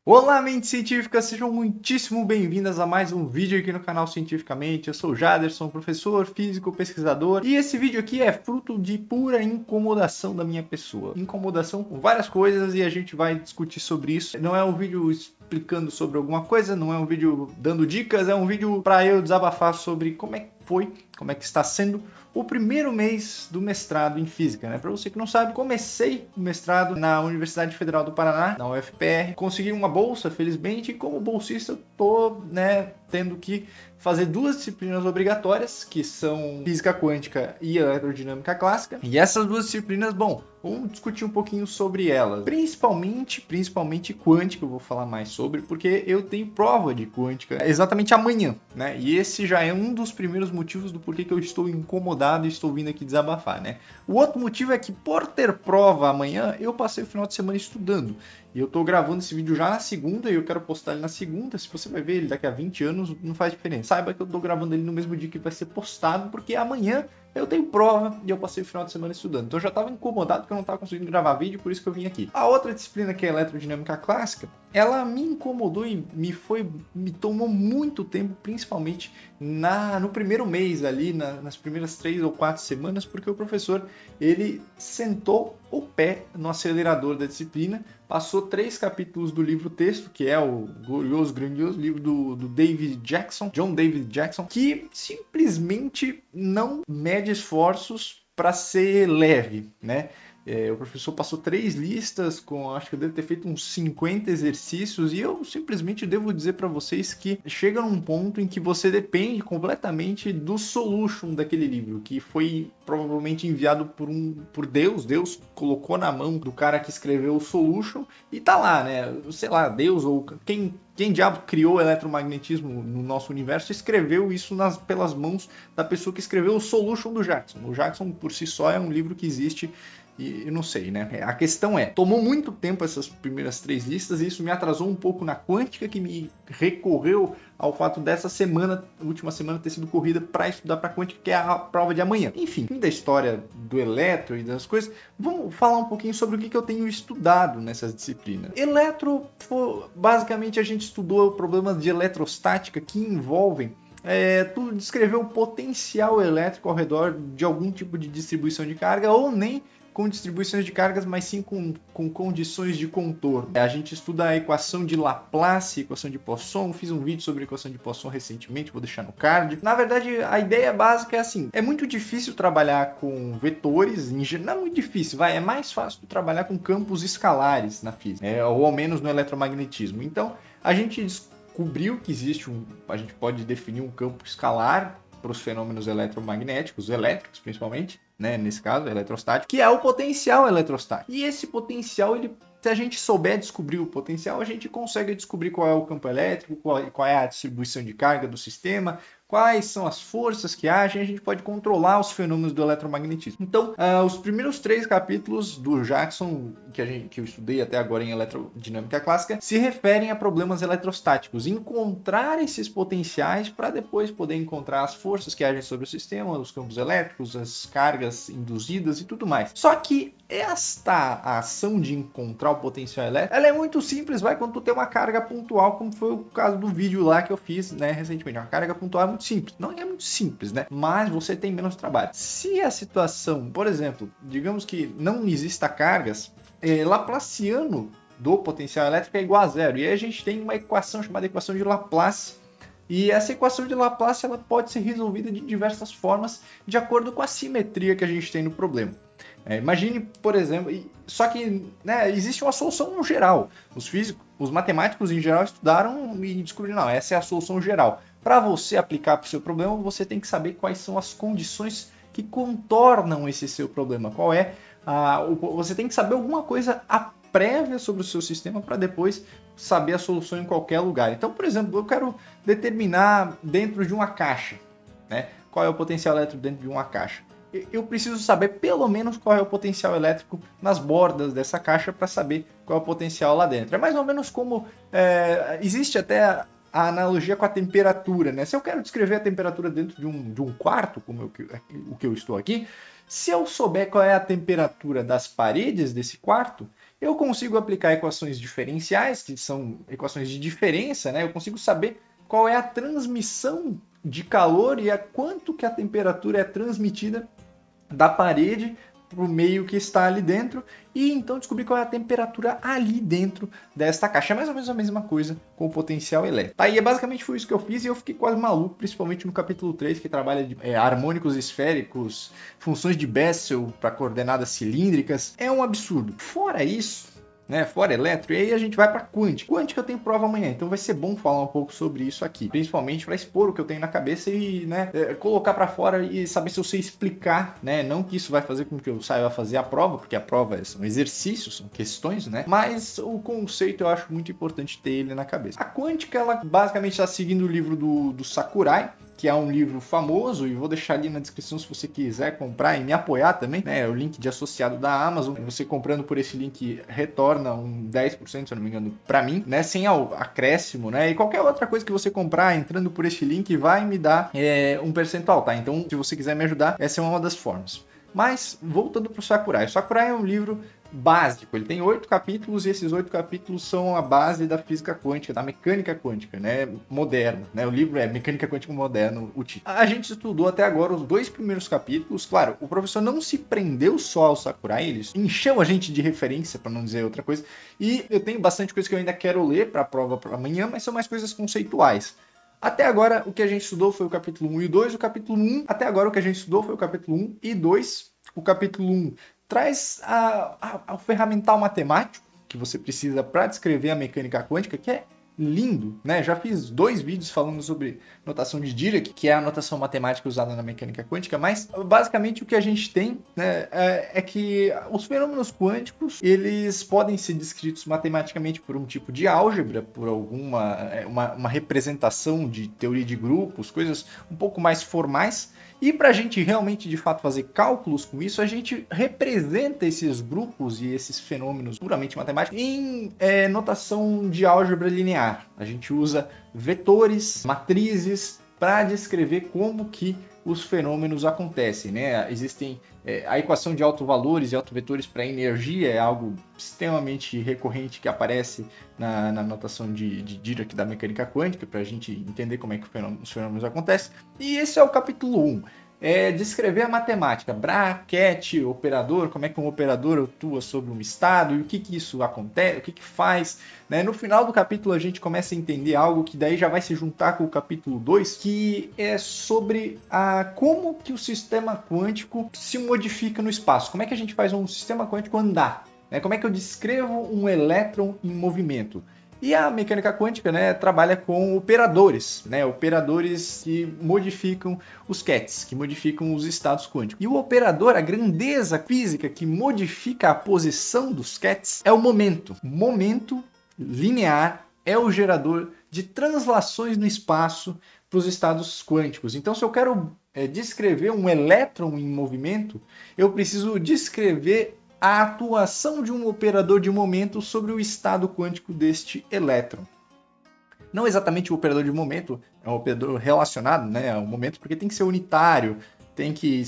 Olá, mentes científicas, sejam muitíssimo bem-vindas a mais um vídeo aqui no canal Cientificamente. Eu sou o Jaderson, professor, físico, pesquisador, e esse vídeo aqui é fruto de pura incomodação da minha pessoa. Incomodação com várias coisas e a gente vai discutir sobre isso. Não é um vídeo explicando sobre alguma coisa, não é um vídeo dando dicas, é um vídeo para eu desabafar sobre como é que foi, como é que está sendo o primeiro mês do mestrado em física, né? Para você que não sabe, comecei o mestrado na Universidade Federal do Paraná, na UFPR, consegui uma bolsa, felizmente, e como bolsista tô, tendo que fazer duas disciplinas obrigatórias, que são física quântica e eletrodinâmica clássica. E essas duas disciplinas, bom, vamos discutir um pouquinho sobre elas. Principalmente quântica, eu vou falar mais sobre, porque eu tenho prova de quântica exatamente amanhã, né? E esse já é um dos primeiros motivos do porquê que eu estou incomodado e estou vindo aqui desabafar, né? O outro motivo é que, por ter prova amanhã, eu passei o final de semana estudando. E eu tô gravando esse vídeo já na segunda e eu quero postar ele na segunda. Se você vai ver ele daqui a 20 anos, não faz diferença. Saiba que eu tô gravando ele no mesmo dia que vai ser postado, porque amanhã eu tenho prova e eu passei o final de semana estudando. Então eu já estava incomodado porque eu não estava conseguindo gravar vídeo, por isso que eu vim aqui. A outra disciplina, que é a eletrodinâmica clássica, ela me incomodou e me tomou muito tempo, principalmente no primeiro mês ali, nas primeiras 3 ou 4 semanas, porque o professor, ele sentou o pé no acelerador da disciplina, passou 3 capítulos do livro texto, que é o glorioso, grandioso livro do David Jackson, John David Jackson, que simplesmente não mede esforços para ser leve, né? O professor passou 3 listas, acho que eu devo ter feito uns 50 exercícios, e eu simplesmente devo dizer para vocês que chega num ponto em que você depende completamente do solution daquele livro, que foi provavelmente enviado por Deus. Deus colocou na mão do cara que escreveu o solution e tá lá, né? Sei lá, Deus ou quem diabo criou o eletromagnetismo no nosso universo escreveu isso pelas mãos da pessoa que escreveu o Solution do Jackson. O Jackson, por si só, é um livro que existe e eu não sei, né? A questão é, tomou muito tempo essas primeiras 3 listas e isso me atrasou um pouco na quântica, que me recorreu ao fato dessa última semana, ter sido corrida para estudar para quântica, que é a prova de amanhã. Enfim, fim da história do eletro e das coisas, vamos falar um pouquinho sobre o que eu tenho estudado nessas disciplinas. Eletro, basicamente a gente estudou problemas de eletrostática que envolvem tu descrever o potencial elétrico ao redor de algum tipo de distribuição de carga, ou nem com distribuições de cargas, mas sim com condições de contorno. A gente estuda a equação de Laplace, equação de Poisson. Fiz um vídeo sobre a equação de Poisson recentemente, vou deixar no card. Na verdade, a ideia básica é assim: é muito difícil trabalhar com vetores, não é muito difícil, é mais fácil trabalhar com campos escalares na física, ou ao menos no eletromagnetismo. Então, a gente descobriu que a gente pode definir um campo escalar para os fenômenos eletromagnéticos, elétricos principalmente, né, nesse caso, eletrostático, que é o potencial eletrostático. E esse potencial, se a gente souber descobrir o potencial, a gente consegue descobrir qual é o campo elétrico, qual é a distribuição de carga do sistema, quais são as forças que agem, a gente pode controlar os fenômenos do eletromagnetismo. Então, os primeiros 3 capítulos do Jackson, que eu estudei até agora em eletrodinâmica clássica, se referem a problemas eletrostáticos, encontrar esses potenciais para depois poder encontrar as forças que agem sobre o sistema, os campos elétricos, as cargas induzidas e tudo mais. Só que esta ação de encontrar o potencial elétrico, ela é muito simples, quando tu tem uma carga pontual, como foi o caso do vídeo lá que eu fiz, né, recentemente. Uma carga pontual é muito simples. Não é muito simples, né? Mas você tem menos trabalho. Se a situação, por exemplo, digamos que não exista cargas, Laplaciano do potencial elétrico é igual a zero. E aí a gente tem uma equação chamada equação de Laplace. E essa equação de Laplace, ela pode ser resolvida de diversas formas, de acordo com a simetria que a gente tem no problema. Imagine, por exemplo, só que existe uma solução geral. Os físicos, os matemáticos em geral estudaram e descobriram, não, essa é a solução geral. Para você aplicar para o seu problema, você tem que saber quais são as condições que contornam esse seu problema. Você tem que saber alguma coisa prévia sobre o seu sistema para depois saber a solução em qualquer lugar. Então, por exemplo, eu quero determinar dentro de uma caixa, né, qual é o potencial elétrico dentro de uma caixa. Eu preciso saber pelo menos qual é o potencial elétrico nas bordas dessa caixa para saber qual é o potencial lá dentro. É mais ou menos como existe até a analogia com a temperatura, né? Se eu quero descrever a temperatura dentro de um quarto, como o que eu estou aqui, se eu souber qual é a temperatura das paredes desse quarto, eu consigo aplicar equações diferenciais, que são equações de diferença, né? Eu consigo saber qual é a transmissão de calor e a quanto que a temperatura é transmitida da parede para o meio que está ali dentro, e então descobrir qual é a temperatura ali dentro desta caixa. É mais ou menos a mesma coisa com o potencial elétrico. Aí basicamente foi isso que eu fiz e eu fiquei quase maluco, principalmente no capítulo 3, que trabalha de harmônicos esféricos, funções de Bessel para coordenadas cilíndricas. É um absurdo. Fora isso, né, fora elétrico, e aí a gente vai para quântica. Quântica eu tenho prova amanhã, então vai ser bom falar um pouco sobre isso aqui, principalmente para expor o que eu tenho na cabeça e, né, colocar para fora e saber se eu sei explicar, né, não que isso vai fazer com que eu saiba fazer a prova, porque a prova são exercícios, são questões, né, mas o conceito eu acho muito importante ter ele na cabeça. A quântica, ela basicamente está seguindo o livro do Sakurai, que é um livro famoso, e vou deixar ali na descrição se você quiser comprar e me apoiar também, né? É o link de associado da Amazon. Você comprando por esse link retorna um 10%, se eu não me engano, para mim, né? Sem acréscimo, né? E qualquer outra coisa que você comprar entrando por esse link vai me dar um percentual, tá? Então, se você quiser me ajudar, essa é uma das formas. Mas, voltando para o Sakurai. O Sakurai é um livro básico, ele tem 8 capítulos e esses 8 capítulos são a base da física quântica, da mecânica quântica, né, moderna, né, o livro é Mecânica Quântica Moderna, o título. A gente estudou até agora os 2 primeiros capítulos, claro, o professor não se prendeu só ao Sakurai, ele encheu a gente de referência, para não dizer outra coisa, e eu tenho bastante coisa que eu ainda quero ler para a prova para amanhã, mas são mais coisas conceituais. Até agora, o que a gente estudou foi o capítulo 1 e 2, o capítulo 1, até agora o que a gente estudou foi o capítulo 1 e 2, o capítulo 1 traz o ferramental matemático que você precisa para descrever a mecânica quântica, que é lindo, né? Já fiz 2 vídeos falando sobre notação de Dirac, que é a notação matemática usada na mecânica quântica, mas basicamente o que a gente tem, né, é que os fenômenos quânticos, eles podem ser descritos matematicamente por um tipo de álgebra, por alguma uma representação de teoria de grupos, coisas um pouco mais formais. E para a gente realmente, de fato, fazer cálculos com isso, a gente representa esses grupos e esses fenômenos puramente matemáticos em notação de álgebra linear. A gente usa vetores, matrizes, para descrever como que os fenômenos acontecem, né? Existem a equação de autovalores e autovetores para energia, é algo extremamente recorrente que aparece na notação de Dirac da mecânica quântica, para a gente entender como é que os fenômenos acontecem. E esse é o capítulo 1. Descrever a matemática, bracket, operador, como é que um operador atua sobre um estado e o que isso acontece, o que faz. Né? No final do capítulo a gente começa a entender algo que daí já vai se juntar com o capítulo 2, que é sobre como que o sistema quântico se modifica no espaço. Como é que a gente faz um sistema quântico andar? Né? Como é que eu descrevo um elétron em movimento? E a mecânica quântica, né, trabalha com operadores, né, operadores que modificam os qubits, que modificam os estados quânticos. E o operador, a grandeza física que modifica a posição dos qubits é o momento. Momento linear é o gerador de translações no espaço para os estados quânticos. Então, se eu quero descrever um elétron em movimento, eu preciso descrever a atuação de um operador de momento sobre o estado quântico deste elétron. Não exatamente o operador de momento, é um operador relacionado, né, ao momento, porque tem que ser unitário, tem que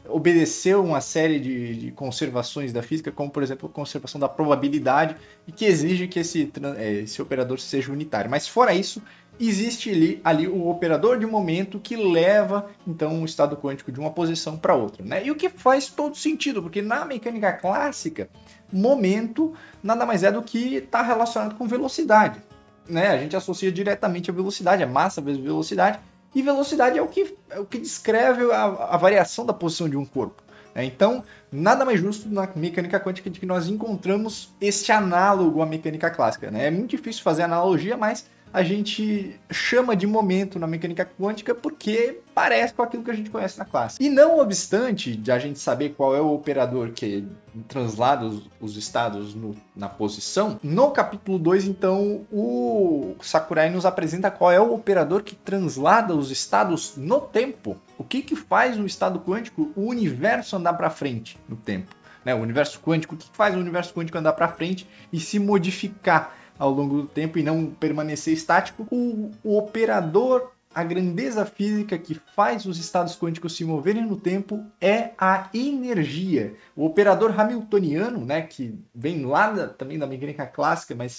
obedecer uma série de conservações da física, como, por exemplo, a conservação da probabilidade, e que exige que esse operador seja unitário. Mas, fora isso, existe ali o operador de momento que leva, então, o estado quântico de uma posição para outra. Né? E o que faz todo sentido, porque na mecânica clássica, momento nada mais é do que está relacionado com velocidade. Né? A gente associa diretamente a velocidade, a massa vezes velocidade, e velocidade é o que descreve a variação da posição de um corpo. Então, nada mais justo na mecânica quântica de que nós encontramos esse análogo à mecânica clássica. Né? É muito difícil fazer analogia, mas a gente chama de momento na mecânica quântica porque parece com aquilo que a gente conhece na clássica. E não obstante de a gente saber qual é o operador que translada os estados na posição, no capítulo 2, então, o Sakurai nos apresenta qual é o operador que translada os estados no tempo. O que faz no estado quântico o universo andar para frente no tempo? Né? O universo quântico, o que faz o universo quântico andar para frente e se modificar ao longo do tempo e não permanecer estático? O operador a grandeza física que faz os estados quânticos se moverem no tempo é a energia. O operador hamiltoniano, né, que vem lá também da mecânica clássica, mas a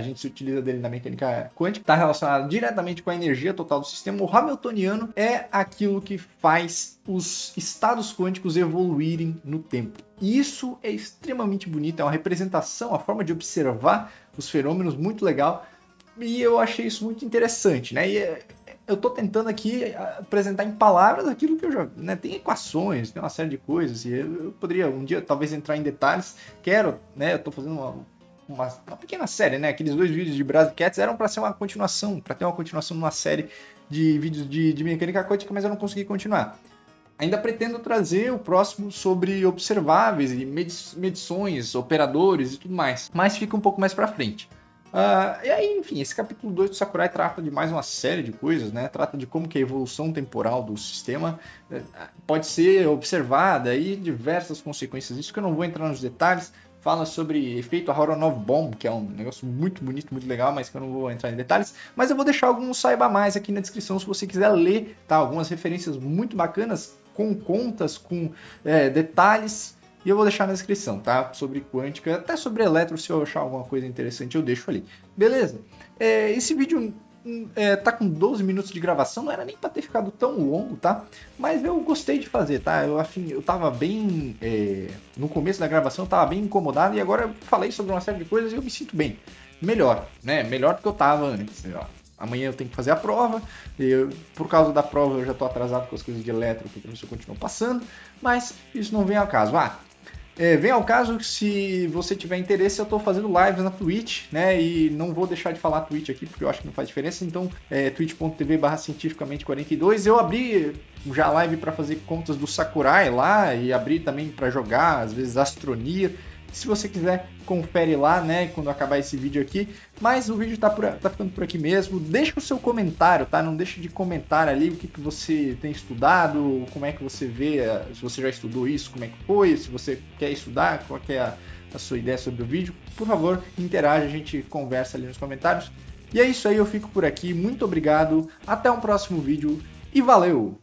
gente se utiliza dele na mecânica quântica, está relacionado diretamente com a energia total do sistema. O hamiltoniano é aquilo que faz os estados quânticos evoluírem no tempo. E isso é extremamente bonito, é uma representação, a forma de observar os fenômenos muito legal, e eu achei isso muito interessante, né? E eu estou tentando aqui apresentar em palavras aquilo que eu já... Né? Tem equações, tem uma série de coisas, e eu poderia um dia talvez entrar em detalhes. Quero, né? Eu estou fazendo uma pequena série, né? Aqueles 2 vídeos de Brad Cats eram para ser uma continuação, para ter uma continuação numa série de vídeos de mecânica quântica, mas eu não consegui continuar. Ainda pretendo trazer o próximo sobre observáveis e medições, operadores e tudo mais, mas fica um pouco mais para frente. E aí, enfim, esse capítulo 2 do Sakurai trata de mais uma série de coisas, né? Trata de como que a evolução temporal do sistema pode ser observada e diversas consequências. Isso que eu não vou entrar nos detalhes. Fala sobre efeito Aharonov Bomb, que é um negócio muito bonito, muito legal, mas que eu não vou entrar em detalhes. Mas eu vou deixar alguns saiba mais aqui na descrição se você quiser ler, tá? Algumas referências muito bacanas, com contas, com detalhes. E eu vou deixar na descrição, tá? Sobre quântica, até sobre eletro, se eu achar alguma coisa interessante, eu deixo ali. Beleza? Esse vídeo tá com 12 minutos de gravação, não era nem para ter ficado tão longo, tá? Mas eu gostei de fazer, tá? Eu tava bem... no começo da gravação eu tava bem incomodado, e agora eu falei sobre uma série de coisas e eu me sinto bem. Melhor, né? Melhor do que eu tava antes. Amanhã eu tenho que fazer a prova, por causa da prova eu já tô atrasado com as coisas de eletro, porque eu continuo passando, mas isso não vem ao caso. Vem ao caso que, se você tiver interesse, eu estou fazendo lives na Twitch, né? E não vou deixar de falar Twitch aqui, porque eu acho que não faz diferença. Então, twitch.tv/cientificamente42. Eu abri já a live para fazer contas do Sakurai lá, e abri também para jogar, às vezes, Astroneer. Se você quiser, confere lá, né, quando acabar esse vídeo aqui. Mas o vídeo tá ficando por aqui mesmo. Deixa o seu comentário, tá? Não deixe de comentar ali o que você tem estudado, como é que você vê, se você já estudou isso, como é que foi, se você quer estudar, qual que é a sua ideia sobre o vídeo. Por favor, interaja, a gente conversa ali nos comentários. E é isso aí, eu fico por aqui. Muito obrigado, até um próximo vídeo e valeu!